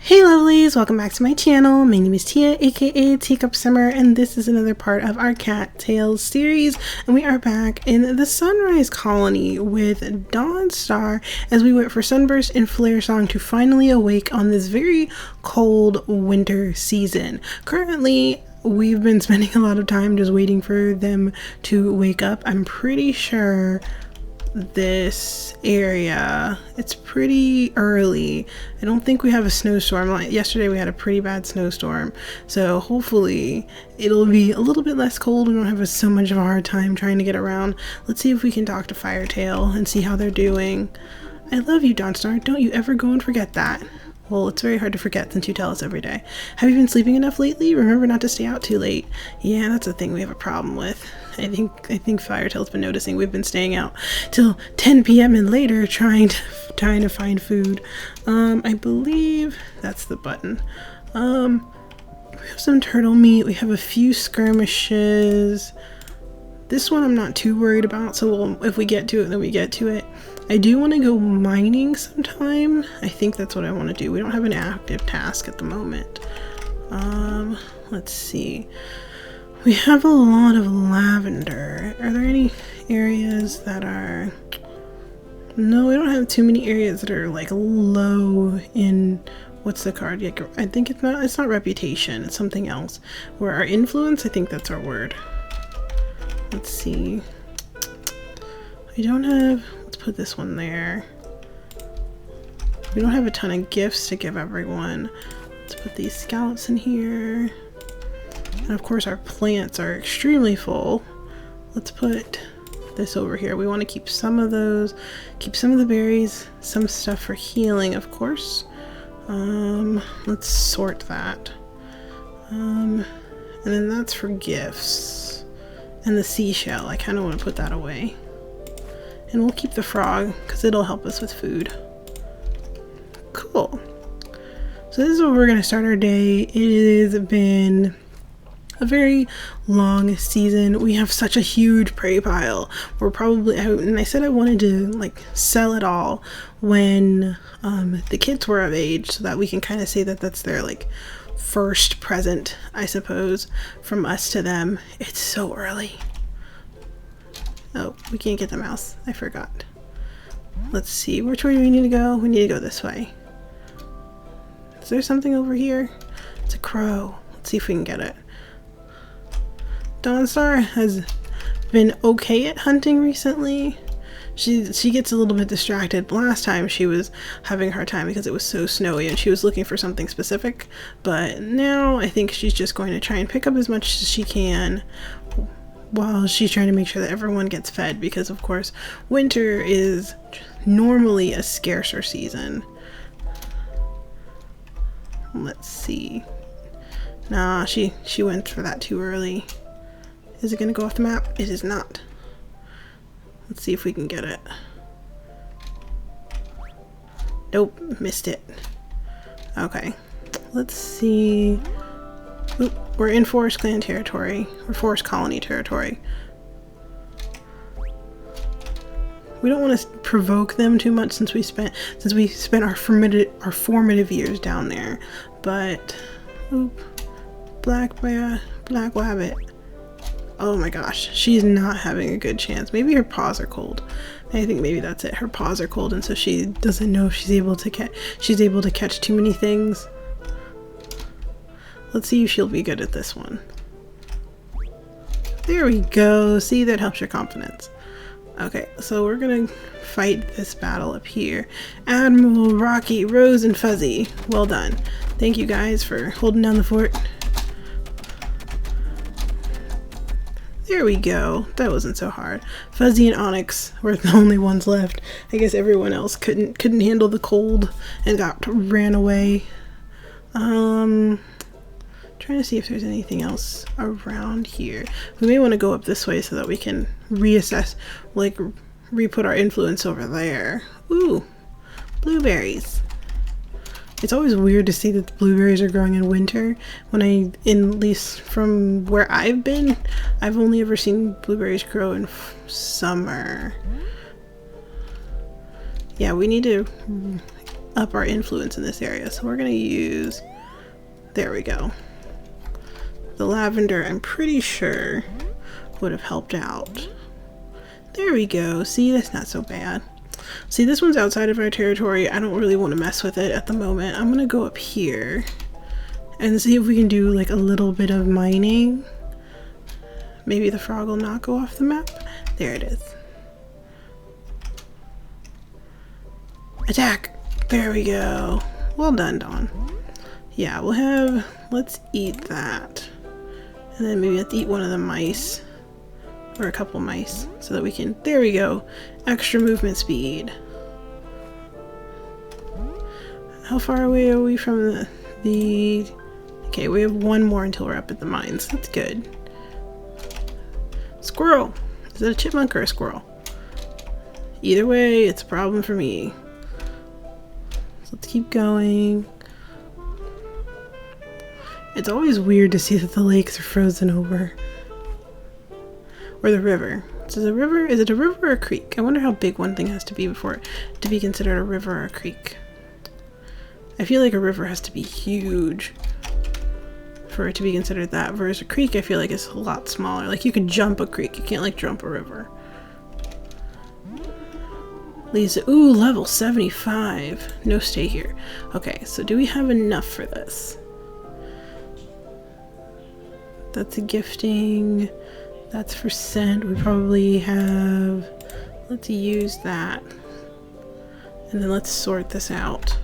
Hey lovelies, welcome back to my channel. My name is Tia, aka Teacup Summer, and this is another part of our Cattails series. And we are back in the Sunrise Colony with Dawnstar as we wait for Sunburst and Flare Song to finally awake on this very cold winter season. Currently, we've been spending a lot of time just waiting for them to wake up. I'm pretty sure this area, it's pretty early. I don't think we have a snowstorm. Like yesterday we had a pretty bad snowstorm, so hopefully it'll be a little bit less cold. We don't have so much of a hard time trying to get around. Let's see if we can talk to Firetail and see how they're doing. I love you, Dawnstar. Don't you ever go and forget that. Well, it's very hard to forget since you tell us every day. Have you been sleeping enough lately? Remember not to stay out too late. Yeah, that's a thing we have a problem with. I think Firetail's been noticing we've been staying out till 10 p.m. and later trying to find food. I believe that's the button. We have some turtle meat. We have a few skirmishes. This one I'm not too worried about, so if we get to it, then we get to it. I do want to go mining sometime. I think that's what I want to do. We don't have an active task at the moment. Let's see. We have a lot of lavender. Are there any areas that are... No, we don't have too many areas that are like low in... What's the card? I think it's not reputation. It's something else. Where our influence, I think that's our word. Let's see. We don't have... Let's put this one there. We don't have a ton of gifts to give everyone. Let's put these scallops in here. And of course our plants are extremely full. Let's put this over here. We want to keep some of those, keep some of the berries, some stuff for healing, of course. Let's sort that. And then that's for gifts. And the seashell, I kind of want to put that away. And we'll keep the frog because it'll help us with food. Cool. So this is where we're going to start our day. It has been a very long season. We have such a huge prey pile. We're probably, and I said I wanted to like sell it all when the kids were of age so that we can kind of say that that's their like first present, I suppose, from us to them. It's so early. Oh, we can't get the mouse. I forgot. Let's see. Which way do we need to go? We need to go this way. Is there something over here? It's a crow. Let's see if we can get it. Dawnstar has been okay at hunting recently. She gets a little bit distracted. Last time she was having a hard time because it was so snowy and she was looking for something specific. But now I think she's just going to try and pick up as much as she can while she's trying to make sure that everyone gets fed, because of course winter is normally a scarcer season. Let's see. Nah, she went for that too early. Is it gonna go off the map? It is not. Let's see if we can get it. Nope, missed it. Okay, let's see. Oop, we're in Forest Clan territory, or Forest Colony territory. We don't want to provoke them too much since we spent our formative years down there. But oop, black rabbit. Oh my gosh, she's not having a good chance. Maybe her paws are cold. I think maybe that's it. Her paws are cold, and so she doesn't know if she's able to catch too many things. Let's see if she'll be good at this one. There we go. See, that helps your confidence. Okay, so we're gonna fight this battle up here. Admiral, Rocky, Rose, and Fuzzy. Well done. Thank you guys for holding down the fort. There we go. That wasn't so hard. Fuzzy and Onyx were the only ones left. I guess everyone else couldn't handle the cold and ran away. Trying to see if there's anything else around here. We may want to go up this way so that we can reassess, like re-put our influence over there. Ooh, blueberries. It's always weird to see that the blueberries are growing in winter when at least from where I've been, I've only ever seen blueberries grow in summer. Yeah, we need to up our influence in this area. So we're gonna use, there we go. The lavender, I'm pretty sure, would have helped out. There we go. See, that's not so bad. See, this one's outside of our territory. I don't really want to mess with it at the moment. I'm gonna go up here and see if we can do like a little bit of mining. Maybe the frog will not go off the map. There it is. Attack! There we go. Well done, Dawn. Yeah, we'll have, let's eat that. And then maybe have to eat one of the mice. Or a couple mice. So that we can, there we go. Extra movement speed. How far away are we from the okay, we have one more until we're up at the mines. That's good. Squirrel! Is it a chipmunk or a squirrel? Either way, it's a problem for me. So let's keep going. It's always weird to see that the lakes are frozen over. Or the river. So the river, is it a river or a creek? I wonder how big one thing has to be before it to be considered a river or a creek. I feel like a river has to be huge for it to be considered that, whereas a creek I feel like is a lot smaller. Like you could jump a creek, you can't like jump a river. Lisa, ooh, level 75. No, stay here. Okay, so do we have enough for this? That's a gifting. That's for scent. We probably have, let's use that. And then let's sort this out.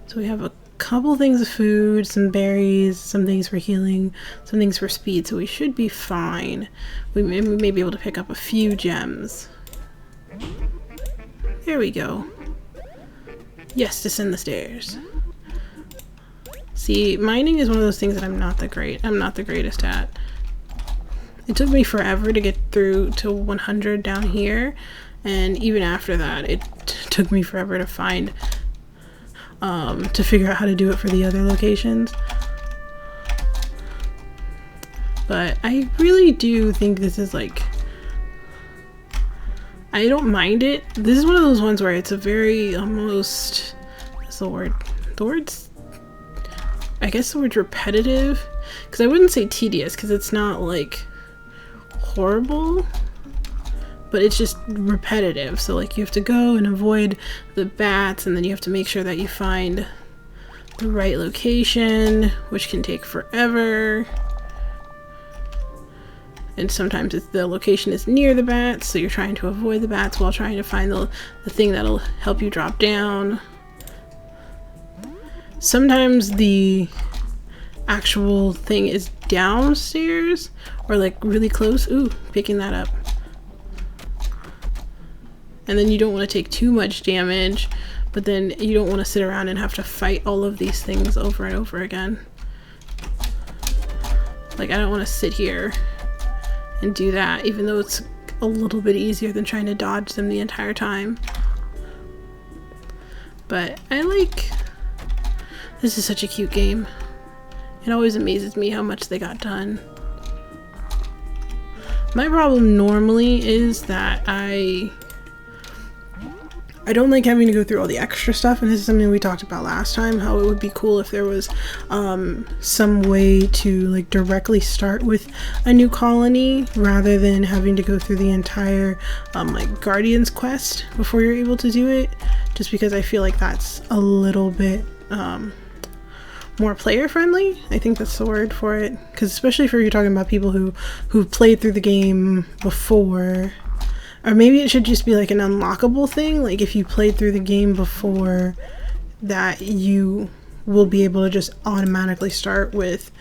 So we have a couple things of food, some berries, some things for healing, some things for speed, so we should be fine. We may be able to pick up a few gems. There we go. Yes, descend the stairs. See, mining is one of those things that I'm not the greatest at. It took me forever to get through to 100 down here, and even after that, it took me forever to find, to figure out how to do it for the other locations. But I really do think this is like, I don't mind it. This is one of those ones where it's a very almost, what's the word? The word's, I guess the word's repetitive, because I wouldn't say tedious, because it's not like horrible, but it's just repetitive. So like you have to go and avoid the bats, and then you have to make sure that you find the right location, which can take forever. And sometimes the location is near the bats, so you're trying to avoid the bats while trying to find the thing that'll help you drop down. Sometimes the actual thing is downstairs or like really close. Ooh, picking that up. And then you don't want to take too much damage, but then you don't want to sit around and have to fight all of these things over and over again. Like I don't want to sit here and do that, even though it's a little bit easier than trying to dodge them the entire time. But I like, this is such a cute game. It always amazes me how much they got done. My problem normally is that I don't like having to go through all the extra stuff, and this is something we talked about last time, how it would be cool if there was some way to like directly start with a new colony rather than having to go through the entire like Guardian's quest before you're able to do it, just because I feel like that's a little bit more player friendly. I think that's the word for it, because especially if you're talking about people who've played through the game before. Or maybe it should just be like an unlockable thing, like if you played through the game before, that you will be able to just automatically start with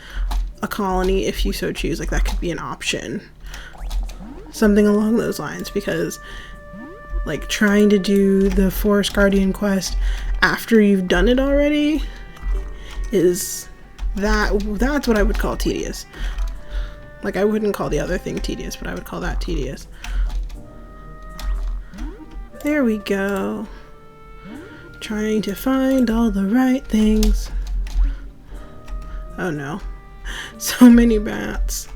a colony if you so choose. Like that could be an option. Something along those lines, because like trying to do the Forest Guardian quest after you've done it already is, that's what I would call tedious. Like I wouldn't call the other thing tedious, but I would call that tedious. There we go. Trying to find all the right things. Oh no. So many bats.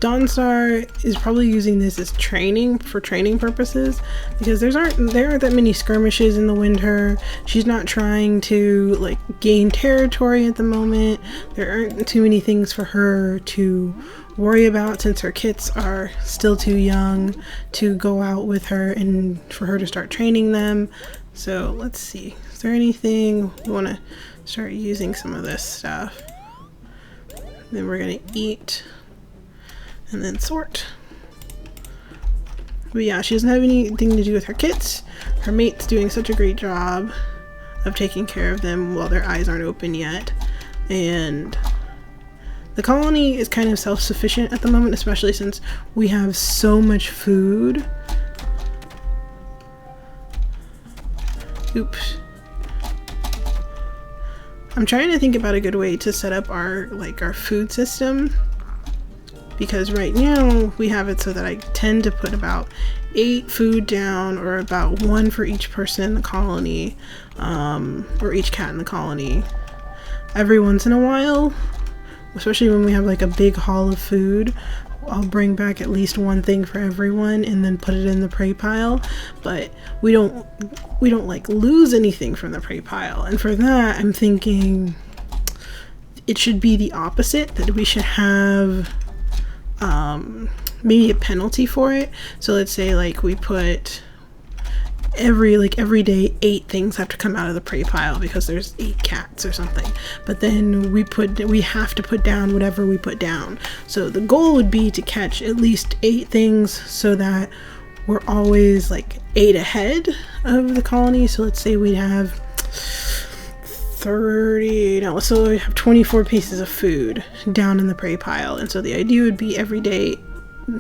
Dawnstar is probably using this as training purposes, because there aren't that many skirmishes in the winter. She's not trying to like gain territory at the moment. There aren't too many things for her to worry about, since her kits are still too young to go out with her and for her to start training them. So let's see, is there anything we want to start using some of this stuff? Then we're gonna eat and then sort. But yeah, she doesn't have anything to do with her kits. Her mate's doing such a great job of taking care of them while their eyes aren't open yet. And the colony is kind of self-sufficient at the moment, especially since we have so much food. Oops. I'm trying to think about a good way to set up our food system, because right now we have it so that I tend to put about 8 food down, or about 1 for each person in the colony, or each cat in the colony. Every once in a while, especially when we have like a big haul of food, I'll bring back at least 1 thing for everyone and then put it in the prey pile. But we don't like lose anything from the prey pile, and for that I'm thinking it should be the opposite, that we should have maybe a penalty for it. So let's say like we put every day 8 things have to come out of the prey pile because there's 8 cats or something, but then we have to put down whatever we put down. So the goal would be to catch at least 8 things, so that we're always like 8 ahead of the colony. So let's say we have 24 pieces of food down in the prey pile, and so the idea would be every day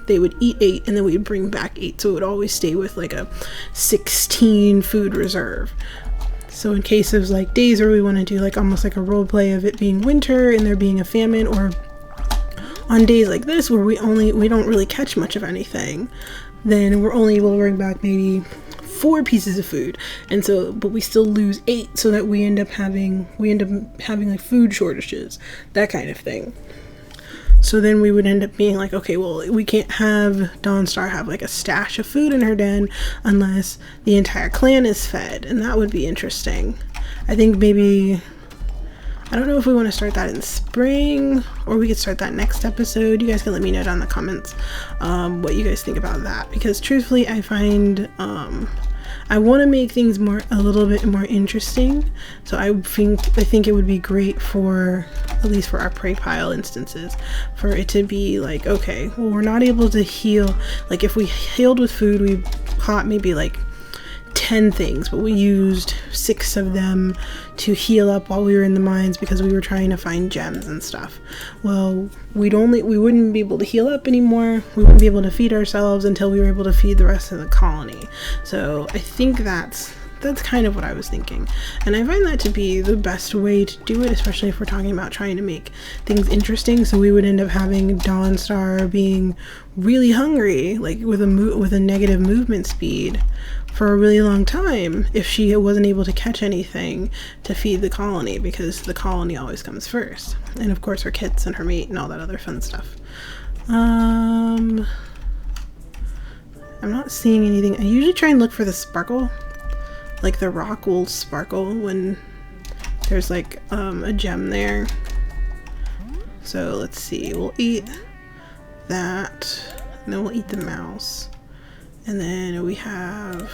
they would eat 8 and then we'd bring back 8, so it would always stay with like a 16 food reserve. So in case of like days where we want to do like almost like a role play of it being winter and there being a famine, or on days like this where we don't really catch much of anything, then we're only able to bring back maybe 4 pieces of food, and so but we still lose 8, so that we end up having like food shortages, that kind of thing. So then we would end up being like, okay, well, we can't have Dawnstar have like a stash of food in her den unless the entire clan is fed, and that would be interesting. I think maybe, I don't know if we want to start that in spring, or we could start that next episode. You guys can let me know down in the comments what you guys think about that, because truthfully I find I want to make things a little bit more interesting. So I think it would be great for, at least for our prey pile instances, for it to be like, okay, well, we're not able to heal. Like if we healed with food, we caught maybe like 10 things, but we used 6 of them to heal up while we were in the mines because we were trying to find gems and stuff. Well, we wouldn't be able to heal up anymore. We wouldn't be able to feed ourselves until we were able to feed the rest of the colony. So I think that's kind of what I was thinking, and I find that to be the best way to do it, especially if we're talking about trying to make things interesting. So we would end up having Dawnstar being really hungry, like with a negative movement speed for a really long time if she wasn't able to catch anything to feed the colony, because the colony always comes first, and of course her kits and her mate and all that other fun stuff. I'm not seeing anything. I usually try and look for the sparkle, like the rock will sparkle when there's like a gem there. So let's see, we'll eat that, and then we'll eat the mouse, and then we have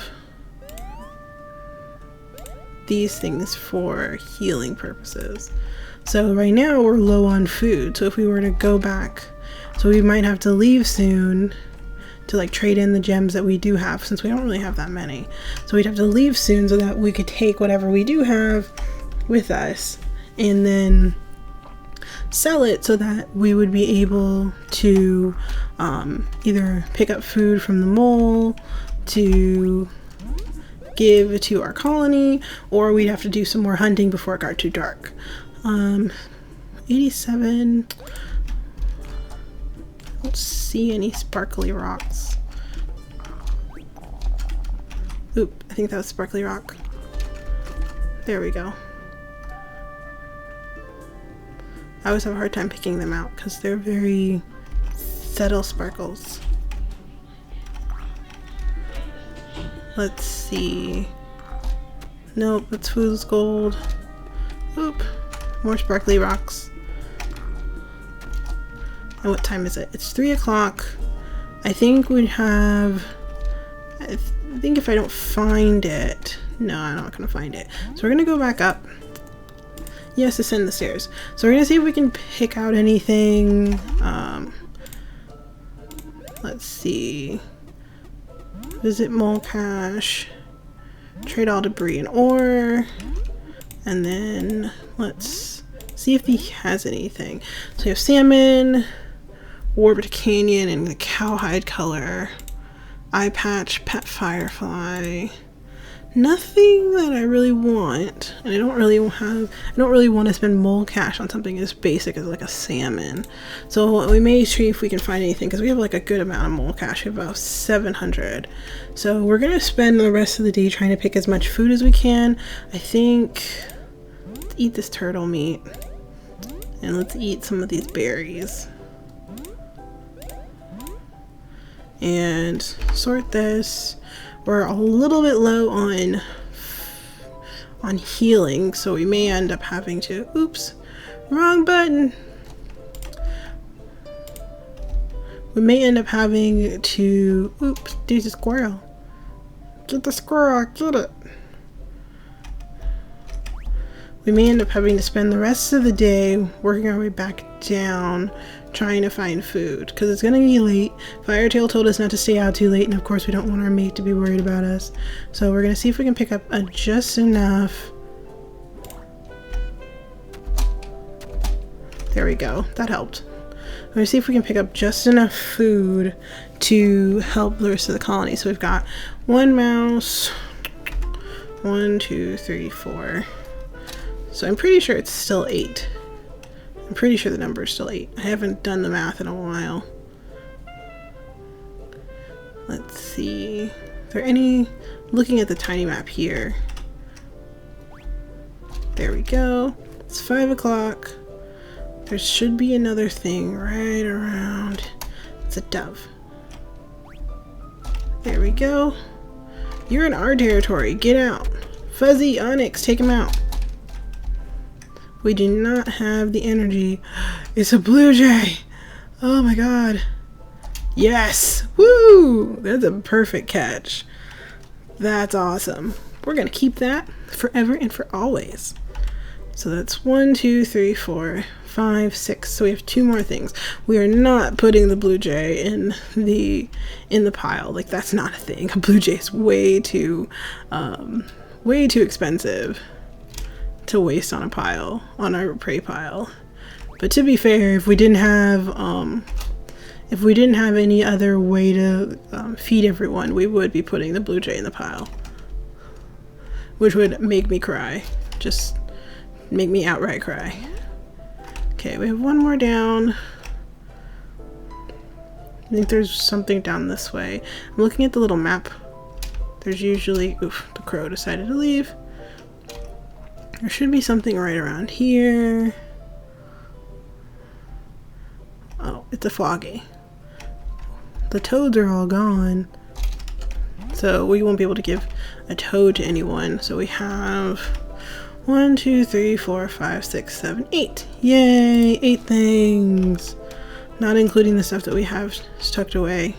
these things for healing purposes. So right now we're low on food, so if we were to go back, so we might have to leave soon to like trade in the gems that we do have, since we don't really have that many. So we'd have to leave soon so that we could take whatever we do have with us and then sell it, so that we would be able to either pick up food from the mole to give to our colony, or we'd have to do some more hunting before it got too dark. 87. I don't see any sparkly rocks. Oop, I think that was sparkly rock. There we go. I always have a hard time picking them out because they're very Subtle sparkles. Let's see. Nope, that's fool's gold. Oop. More sparkly rocks. And what time is it? It's 3 o'clock. I think we'd have... I think if I don't find it... No, I'm not going to find it. So we're going to go back up. Yes, ascend the stairs. So we're going to see if we can pick out anything. Let's see. Visit mole cache. Trade all debris and ore. And then let's see if he has anything. So we have salmon, warped canyon, and the cowhide color. Eye patch, pet firefly. Nothing that I really want, and I don't really want to spend mole cash on something as basic as like a salmon. So we may see if we can find anything, because we have like a good amount of mole cash. We have about 700. So we're gonna spend the rest of the day trying to pick as much food as we can. I think let's eat this turtle meat, and let's eat some of these berries, and sort this. We're a little bit low on healing, so we may end up having to... Oops, wrong button. We may end up having to... Oops, there's a squirrel. Get the squirrel, get it. We may end up having to spend the rest of the day working our way back down, trying to find food, because it's gonna be late. Firetail told us not to stay out too late, and of course we don't want our mate to be worried about us. So we're gonna see if we can pick up just enough. There we go, that helped. We're gonna see if we can pick up just enough food to help the rest of the colony. So we've got 1 mouse, 1, 2, 3, 4. So I'm pretty sure it's still 8. I'm pretty sure the number is still 8. I haven't done the math in a while. Let's see. Is there any... Looking at the tiny map here. There we go. It's 5 o'clock. There should be another thing right around. It's a dove. There we go. You're in our territory. Get out. Fuzzy, Onyx, take him out. We do not have the energy. It's a blue jay. Oh my god. Yes. Woo! That's a perfect catch. That's awesome. We're gonna keep that forever and for always. So that's 1, 2, 3, 4, 5, 6. So we have 2 more things. We are not putting the blue jay in the pile. Like, that's not a thing. A blue jay is way too expensive to waste on a pile, on our prey pile. But to be fair, if we didn't have any other way to feed everyone, we would be putting the blue jay in the pile, which would make me cry. Just make me outright cry. Okay, we have 1 more down. I think there's something down this way. I'm looking at the little map. There's usually... Oof, the crow decided to leave. There should be something right around here. Oh, it's a floggy. The toads are all gone, so we won't be able to give a toad to anyone. So we have 1, 2, 3, 4, 5, 6, 7, 8. Yay, 8 things. Not including the stuff that we have tucked away.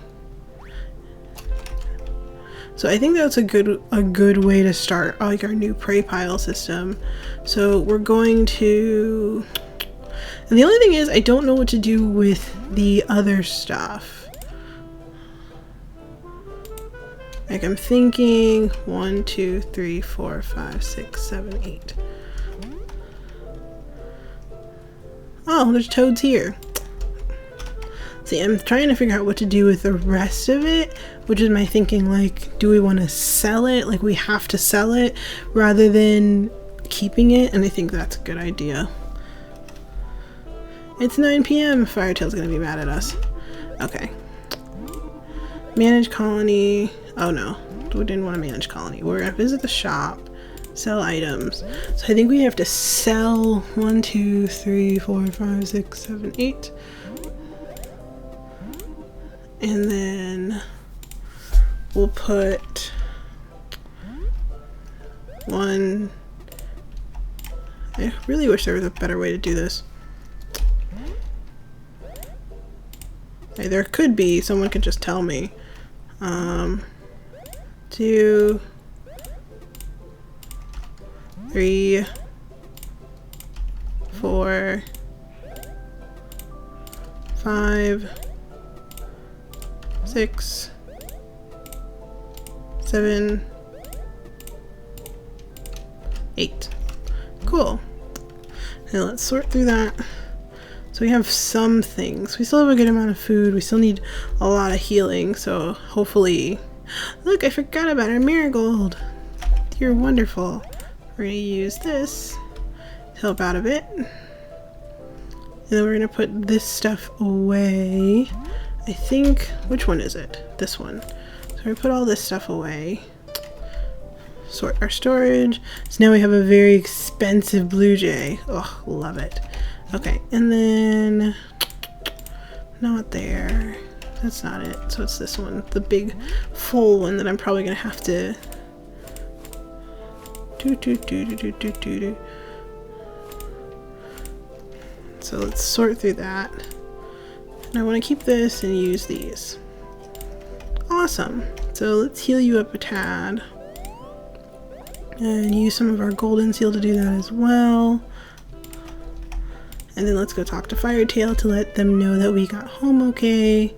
So I think that's a good way to start like our new prey pile system. So we're going to... And the only thing is, I don't know what to do with the other stuff. Like, I'm thinking 1, 2, 3, 4, 5, 6, 7, 8. Oh, there's toads here. See, I'm trying to figure out what to do with the rest of it, which is my thinking, like, do we want to sell it? Like, we have to sell it rather than keeping it, and I think that's a good idea. It's 9 p.m. Firetail's gonna be mad at us. Okay. Manage colony. Oh no, we didn't want to manage colony. We're gonna visit the shop, sell items. So I think we have to sell 1, 2, 3, 4, 5, 6, 7, 8. And then we'll put one. I really wish there was a better way to do this. Okay, there could be, someone could just tell me. 2, 3, 4, 5, 6, 7, 8. Cool. Now let's sort through that. So we have some things. We still have a good amount of food. We still need a lot of healing. So hopefully... Look, I forgot about our marigold. You're wonderful. We're going to use this to help out a bit. And then we're going to put this stuff away. I think... Which one is it? This one. So we're going to put all this stuff away. Sort our storage. So now we have a very expensive blue jay. Oh, love it. Okay, and then not there. That's not it. So it's this one, the big full one that I'm probably gonna have to do. So let's sort through that. And I want to keep this and use these. Awesome. So let's heal you up a tad. And use some of our golden seal to do that as well. And then let's go talk to Firetail to let them know that we got home okay.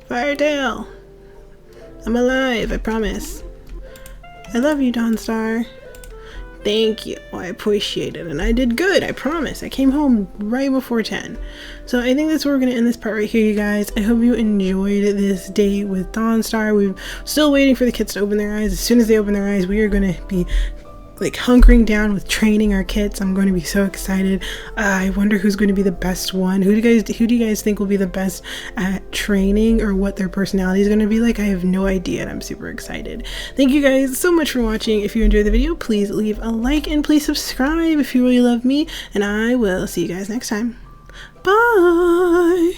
Firetail! I'm alive, I promise. I love you, Dawnstar. Thank you. I appreciate it. And I did good, I promise. I came home right before 10. So I think that's where we're going to end this part right here, you guys. I hope you enjoyed this date with Dawnstar. We're still waiting for the kids to open their eyes. As soon as they open their eyes, we are going to be like hunkering down with training our kits. I'm going to be so excited. I wonder who's going to be the best one. Who do you guys think will be the best at training, or what their personality is going to be like? I have no idea, and I'm super excited. Thank you guys so much for watching. If you enjoyed the video, please leave a like and please subscribe if you really love me, and I will see you guys next time. Bye.